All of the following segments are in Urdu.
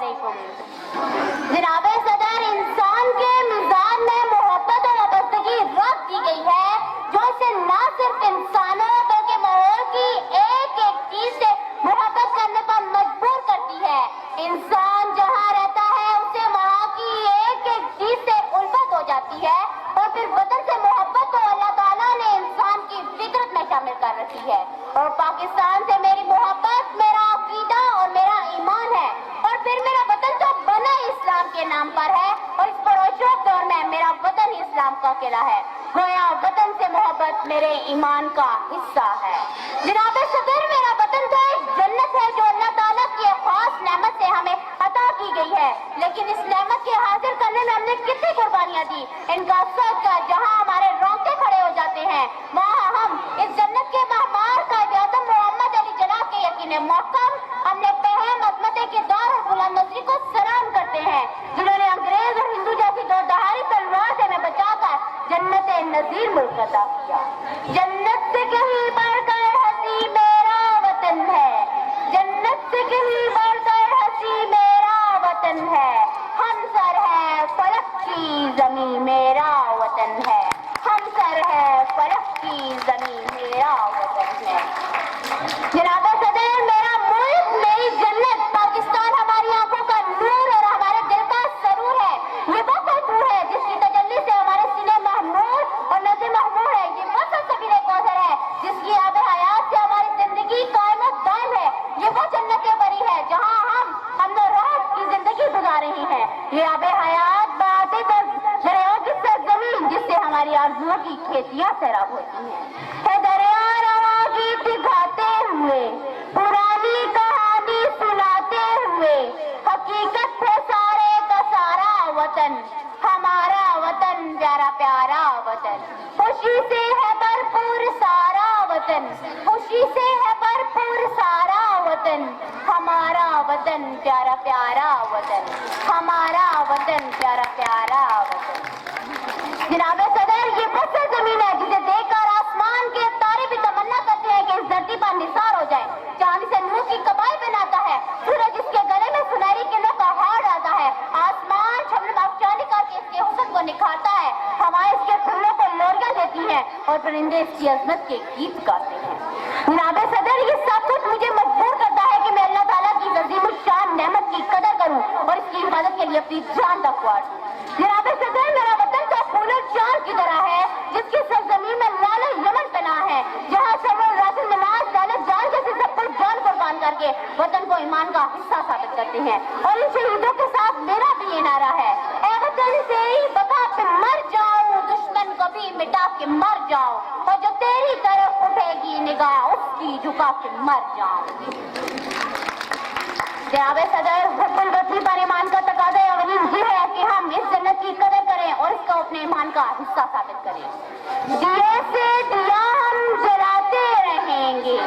علیکم۔ جناب صدر، انسان کے مزاج میں محبت اور وابستگی رکھ دی گئی ہے جو اسے نہ صرف انسانوں بلکہ ماحول کی ایک ایک چیز سے محبت کرنے پر مجبور کرتی ہے۔ انسان جہاں رہتا ہے اسے وہاں کی ایک ایک چیز سے الفت ہو جاتی ہے، اور پھر وطن سے محبت کو اللہ تعالیٰ نے انسان کی فطرت میں شامل کر رکھی ہے۔ اور پاکستان سے میری محبت میرا عقیدہ اور میرا ایمان ہے، اور پھر میرا وطن تو بنا اسلام کے نام پر ہے، اور اس پرشوق دور میں میرا وطن ہی اسلام کا قلعہ ہے۔ گویا وطن سے محبت میرے ایمان کا حصہ ہے۔ جناب صدر، میرا وطن تو ایک جنت ہے جو اللہ تعالیٰ کی ایک خاص نعمت سے ہمیں عطا کی گئی ہے، لیکن اس نعمت کے حاصل کرنے میں ہم نے کتنی قربانیاں دی، ان کا صدقہ جہاں ہمارے رونگٹے کھڑے ہو جاتے ہیں وہاں ہم اس جنت کے مہمان قائد اعظم محمد علی جناح کے یقین محکم ہم نے پہم عظمت کے دار اور غلام نصری کو سلام کرتے ہیں، جنہوں نے انگریز اور ہندو جیسی دو دہائی تلوار سے ہمیں بچا کر جنت نظیر ملک عطا کیا۔ جنت سے کہیں بڑھ کر ہنسی میرا وطن ہے، جنت سے کہیں بڑھ کر ہنسی میرا وطن ہے، ہم سر ہے فلک کی زمین میرا وطن ہے، ہم سر ہے فلک کی زمین میرا وطن ہے۔ جناب صدر، میرا ملک میری جنت پاکستان ہماری آنکھوں کا نور اور ہمارے دل کا سرور ہے۔ یہ وہ کوثر ہے جس کی تجلی سے ہمارے سینے محمود اور نظر محمود ہے۔ یہ وہ سلسبیل کوثر ہے جس کی آب حیات سے ہماری زندگی قائم و دائم ہے۔ یہ وہ جنت بری ہے جہاں ہم نے راحت کی زندگی گزار رہی ہیں۔ یہ آب حیات باتیں دریاؤں کی سرزمین جس سے ہماری آرزوؤں کی کھیتیاں سیراب ہوتی ہیں۔ ہے دریا رواں گیت گاتے ہوئے، پرانی کہانی سناتے ہوئے، حقیقت ہے سارے کا سارا وطن، ہمارا وطن پیارا پیارا وطن، خوشی سے ہے بھرپور سارا وطن، خوشی سے ہے بھرپور سارا وطن، ہمارا وطن پیارا پیارا وطن، ہمارا وطن پیارا پیارا وطن۔ جناب صدر، یہ وہ سرزمین ہے جسے دیکھ کر آسمان کے تارے بھی تمنا کرتے ہیں کہ اس دھرتی پر نثار ہو جائے۔ چاند سے نور کی قبائل بناتا ہے، سورج اس کے گلے میں سنہری کرنوں کا ہار ڈالتا ہے، آسمان شبنم افشانی کر کے اس کے حسن کو نکھارتا ہے، ہوائیں اس کے پھولوں کو لوریاں دیتی ہیں اور پرندے اس کی عظمت کے گیت گاتے ہیں۔ جناب صدر، یہ سب کچھ مجھے مجبور کرتا ہے کہ میں اللہ تعالیٰ کی عظیم الشان نعمت کی قدر کروں اور اس کی حفاظت کے لیے اپنی جان تک وار دوں۔ جناب صدر، میرا وطن تو پھول و چاند کی طرح ہے جس کی سرزمین میں لال یمن پناہ ہے، جہاں سرور رات نماز دولت جان جیسے سب کچھ جان قربان کر کے وطن کو ایمان کا حصہ ثابت کرتے ہیں۔ اور ان شہیدوں کے ساتھ میرا بھی یہ نعرہ ہے، اے وطن سے ہی بقا پہ مر جاؤں، دشمن کو بھی مٹا کے مر جاؤں، اور جو تیری طرف اٹھے گی نگاہ اس کی جھکا کے مر جاؤں۔ جناب صدر، حب الوطنی پر ایمان کا تقاضا اولین یہ ہے کہ ہم اس جنت کی قدر کریں اور اس کو اپنے ایمان کا حصہ ثابت کریں۔ دیے سے دیا ہم جلاتے رہیں گے،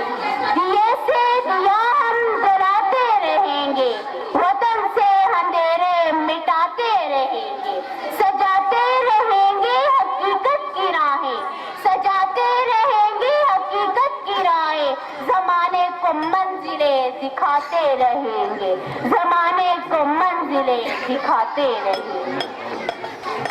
دیے سے دیا ہم جلاتے رہیں گے، وطن سے اندھیرے مٹاتے رہیں گے، سجاتے رہیں گے حقیقت کی راہیں، سجاتے رہیں گے حقیقت کی راہیں، زمانے کو منزلیں دکھاتے رہیں گے، زمانے کو منزلیں دکھاتے رہیں گے۔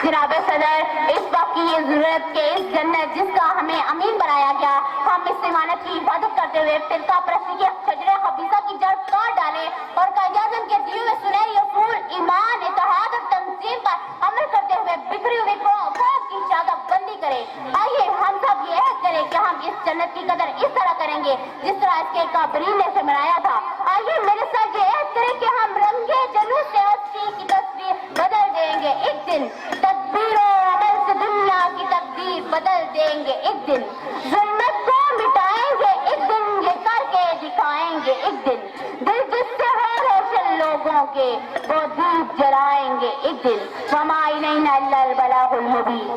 جناب صدر، اس وقت کی یہ ضرورت کہ اس جنت جس کا ہمیں امین بنایا گیا، ہم اس امانت کی حفاظت کرتے ہوئے فرقہ پرستی کے شجرے خبیثہ کی جڑ کاٹ ڈالیں اور قائد اعظم کے دیے ہوئے سنہری اصول ایمان، اتحاد اور تنظیم پر عمل کرتے ہوئے بکھری ہوئی قوم کی شاداب بندی کریں۔ آئیے ہم سب یہ عہد کریں کہ ہم اس جنت کی قدر اس طرح کریں گے جس طرح اس کے کابرین نے اسے بنایا تھا۔ آئیے میرے ساتھ یہ عہد کریں کہ ہم رنگے جلوس سے ہستی کی تصویر بدل دیں گے ایک دن، تدبیر و عمل سے دنیا کی تقدیر بدل دیں گے ایک دن، ظلمت کو مٹائیں گے ایک دن، یہ کر کے دکھائیں گے ایک دن، دل جس سے ہو روشن لوگوں کے وہ دیپ جلائیں گے ایک دن۔ وما الینا الا البلاغ المبین۔